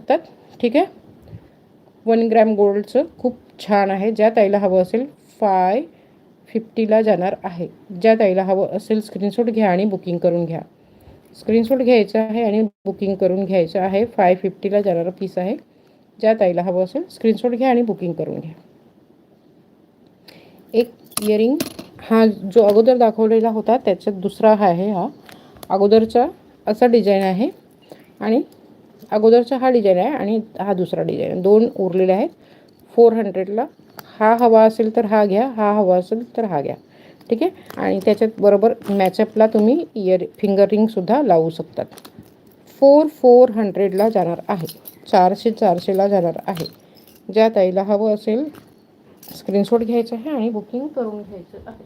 शकतात. ठीक आहे. 1 ग्रॅम गोल्डचं खूप छान आहे. ज्या ताईला हवं असेल 550ला जाणार आहे. ज्या ताईला हवं असेल स्क्रीनशॉट घ्या आणि बुकिंग करून घ्या. स्क्रीनशॉट घ्यायचं आहे आणि बुकिंग करून घ्यायचं आहे. 550ला जाणारा पीस आहे. ज्या ताईला हवं असेल स्क्रीनशॉट घ्या आणि बुकिंग करून घ्या. एक इयरिंग, हा जो अगोदर दाखवलेला होता त्याच्यात दुसरा आहे. हा अगोदरचा असा डिझाईन आहे आणि अगोदरचा हा डिझाईन आहे आणि हा दुसरा डिझाईन, दोन उरलेले आहेत. 400ला. हा हवा असेल तर हा घ्या, हा हवा असेल तर हा घ्या. ठीक आहे. आणि त्याच्यात बरोबर मॅचअपला तुम्ही फिंगर रिंगसुद्धा लावू शकतात. 400ला जाणार आहे. 400ला जाणार आहे. ज्या ताईला हवं असेल स्क्रीनशॉट घ्यायचं आहे आणि बुकिंग करून घ्यायचं आहे.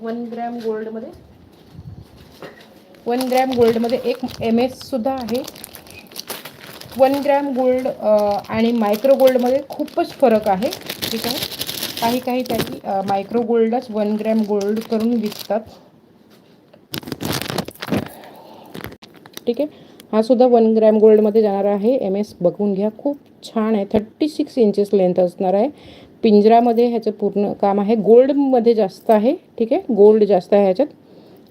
1 ग्रॅम गोल्डमध्ये 1 ग्रॅम गोल्डमध्ये एक MS सुद्धा आहे. 1 ग्रॅम गोल्ड आणि मायक्रो गोल्डमध्ये खूपच फरक आहे. ठीक आहे. काही त्याची मायक्रो गोल्डच 1 ग्रॅम गोल्ड करून विकतात. ठीक आहे. हा सुद्धा 1 ग्रॅम गोल्डमध्ये जाणार आहे. MS बघून घ्या, खूप छान आहे. 36 इंचेस लेंथ असणार आहे. पिंजरामध्ये ह्याचं पूर्ण काम आहे. गोल्डमध्ये जास्त आहे. ठीक आहे. गोल्ड जास्त आहे ह्याच्यात.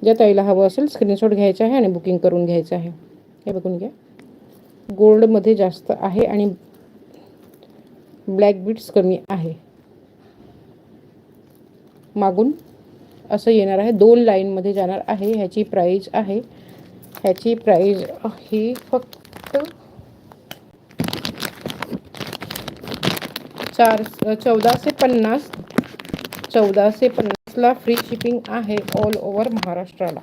ज्या ताईला हवं असेल स्क्रीनशॉट घ्यायचा आहे आणि बुकिंग करून घ्यायचं आहे. हे बघून घ्या, गोल्डमध्ये जास्त आहे आणि ब्लॅक बीट्स कमी आहे. मागून असं येणार आहे. 2 लाईनमध्ये जाणार आहे. ह्याची प्राईज आहे, ह्याची प्राईज ही फक्त 1450. 1450ला फ्री शिपिंग आहे ऑल ओव्हर महाराष्ट्राला.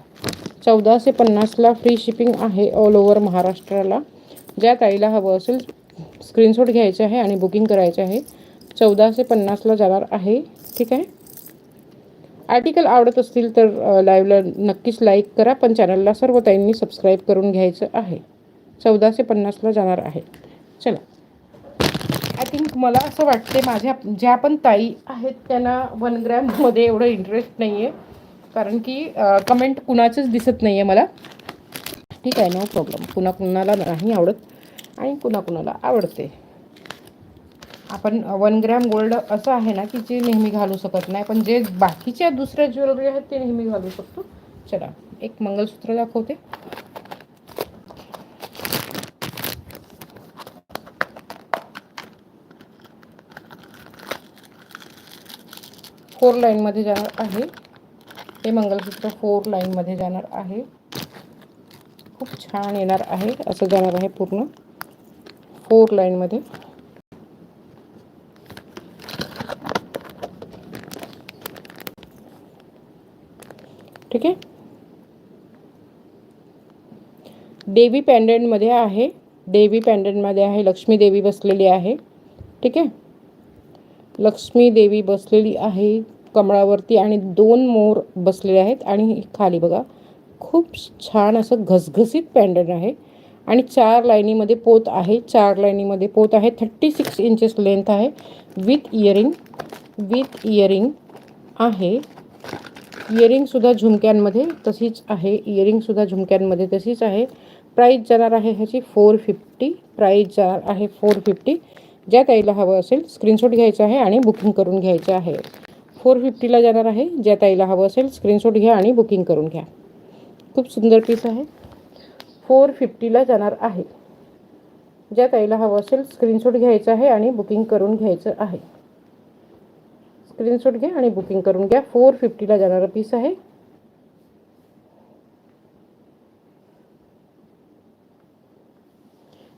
1450ला फ्री शिपिंग आहे ऑल ओव्हर महाराष्ट्राला. ज्या ताईला हवं असेल स्क्रीनशॉट घ्यायचे आहे आणि बुकिंग करायचे आहे. 1450ला जाणार आहे. ठीक आहे. आर्टिकल आवडत असतील तर लाईव्हला नक्कीच लाईक करा, पण चॅनलला सर्व ताईंनी सबस्क्राईब करून घ्यायचं आहे. 1450ला जाणार आहे. चला, आय थिंक मला असं वाटते माझ्या ज्या पण ताई आहेत त्यांना 1 ग्रॅममध्ये एवढं इंटरेस्ट नाही आहे, कारण की कमेंट कुणाचंच दिसत नाही आहे मला. ठीक आहे, नो प्रॉब्लेम. कुणाला नाही आवडत आणि कुणाला आवडते. आपण 1 ग्रॅम गोल्ड असं आहे ना की जे नेहमी घालू शकत नाही, पण जे बाकीच्या दुसऱ्या ज्वेलरी आहेत ते नेहमी घालू शकतो. चला, एक मंगळसूत्र दाखवते. फोर लाईनमध्ये जाणार आहे. हे मंगळसूत्र 4 लाईनमध्ये जाणार आहे. खूप छान येणार आहे. असं जाणार आहे पूर्ण 4 लाईनमध्ये. ठीक आहे. देवी पॅन्डंटमध्ये आहे. देवी पॅन्डंटमध्ये आहे. लक्ष्मी देवी बसलेली आहे. ठीक आहे. लक्ष्मी देवी बसलेली आहे कमळावरती आणि 2 मोर बसलेले आहेत. आणि खाली बघा, खूप छान असं घसघसीत पॅन्डंट आहे आणि 4 लाईनीमध्ये पोत आहे. 4 लाईनीमध्ये पोत आहे. 36 इंचेस लेंथ आहे. विथ इयरिंग आहे. इयरिंगसुद्धा झुमक्यांमध्ये तशीच आहे. इयरिंगसुद्धा झुमक्यांमध्ये तशीच आहे. प्राईस जाणार आहे ह्याची 450. प्राईस जाणार आहे 450. ज्या ताईला हवं असेल स्क्रीनशॉट घ्यायचा आहे आणि बुकिंग करून घ्यायचं आहे. 450ला जाणार आहे. ज्या ताईला हवं असेल स्क्रीनशॉट घ्या आणि बुकिंग करून घ्या. खूप सुंदर पीस आहे. 450ला जाणार आहे. ज्या ताईला हवं असेल स्क्रीनशॉट घ्यायचा आहे आणि बुकिंग करून घ्यायचं आहे. स्क्रीनशॉट घ्या आणि बुकिंग करून घ्या. 450ला जाणारा पीस आहे.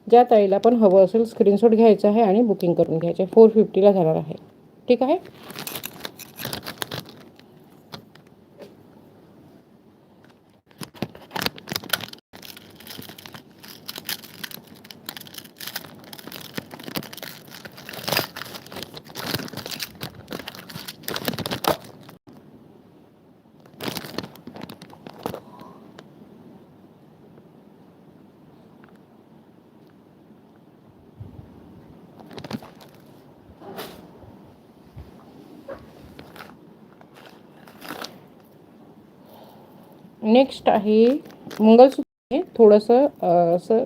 ज्या ताईला पण हवं असेल स्क्रीनशॉट घ्यायचा आहे आणि बुकिंग करून घ्यायचे. 450ला जाणार आहे. ठीक आहे. नेक्स्ट आहे मंगळसूत्र. थोडंसं असं